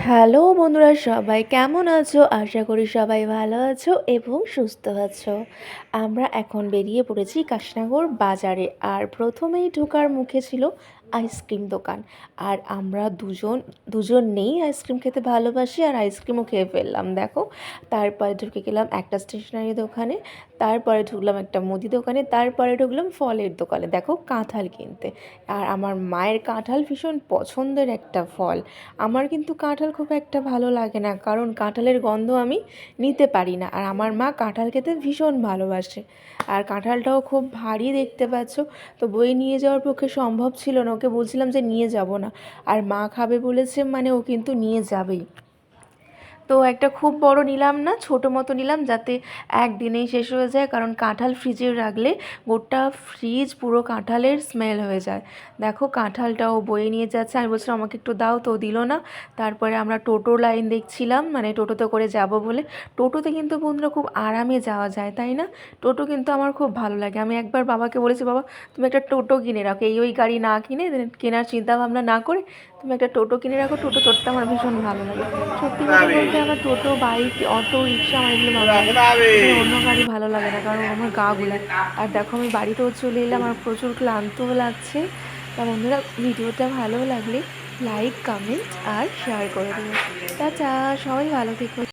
Hello বন্ধুরা, সবাই কেমন আছো? আশা করি সবাই ভালো আছো এবং সুস্থ আছো। আমরা এখন বেরিয়ে পড়েছি কাশীনগর বাজারে। আর প্রথমেই ঢোকার মুখে ছিল আইসক্রিম দোকান। আর আমরা দুজন নেই আইসক্রিম খেতে ভালোবাসি, আর আইসক্রিমও খেয়ে ফেললাম দেখো। তারপরে ঢুকে গেলাম একটা স্টেশনারি দোকানে, তারপরে ঢুকলাম একটা মুদি দোকানে, তারপরে ঢুকলাম ফলের দোকানে দেখো কাঁঠাল কিনতে। আর আমার মায়ের কাঁঠাল ভীষণ পছন্দের একটা ফল। আমার কিন্তু কাঁঠাল খুব একটা ভালো লাগে না, কারণ কাঁঠালের গন্ধ আমি নিতে পারি না। আর আমার মা কাঁঠাল খেতে ভীষণ ভালোবাসে। আর কাঁঠালটাও খুব ভারী দেখতে পাচ্ছ, তো বয়ে নিয়ে যাওয়ার পক্ষে সম্ভব ছিল না। ওকে বলছিলাম যে নিয়ে যাব না, আর মা খাবে বলেছে মানে ও কিন্তু নিয়ে যাবেই। তো একটা খুব বড় নিলাম না, ছোটো মতো নিলাম, যাতে একদিনেই শেষ হয়ে যায়, কারণ কাঁঠাল ফ্রিজে রাখলে গোটা ফ্রিজ পুরো কাঁঠালের স্মেল হয়ে যায়। দেখো কাঁঠালটাও বয়ে নিয়ে যাচ্ছে, আমি বলছিলাম আমাকে একটু দাও, তো দিল না। তারপরে আমরা টোটো লাইন দেখছিলাম, মানে টোটোতে করে যাব বলে। টোটোতে কিন্তু বন্ধুরা খুব আরামে যাওয়া যায়, তাই না? টোটো কিন্তু আমার খুব ভালো লাগে। আমি একবার বাবাকে বলেছি, বাবা তুমি একটা টোটো কিনে রাখো, ওই গাড়ি না কিনে, কেনার চিন্তা ভাবনা না করে তুমি একটা টোটো কিনে রাখো। টোটো চড়তে আমার ভীষণ ভালো লাগে। সত্যি কথা বলতে আমার টোটো, বাইক, অটো, রিক্সা আমার এগুলো ভালো লাগে, মানে অন্য গাড়ি ভালো লাগে না, কারণ আমার গা গুলায়। আর দেখো আমি বাড়িতেও চলে এলাম, আর প্রচুর ক্লান্তও লাগছে। তা বন্ধুরা, ভিডিওটা ভালো লাগলে লাইক, কমেন্ট আর শেয়ার করে দিও। টাটা, সবাই ভালো থেকো।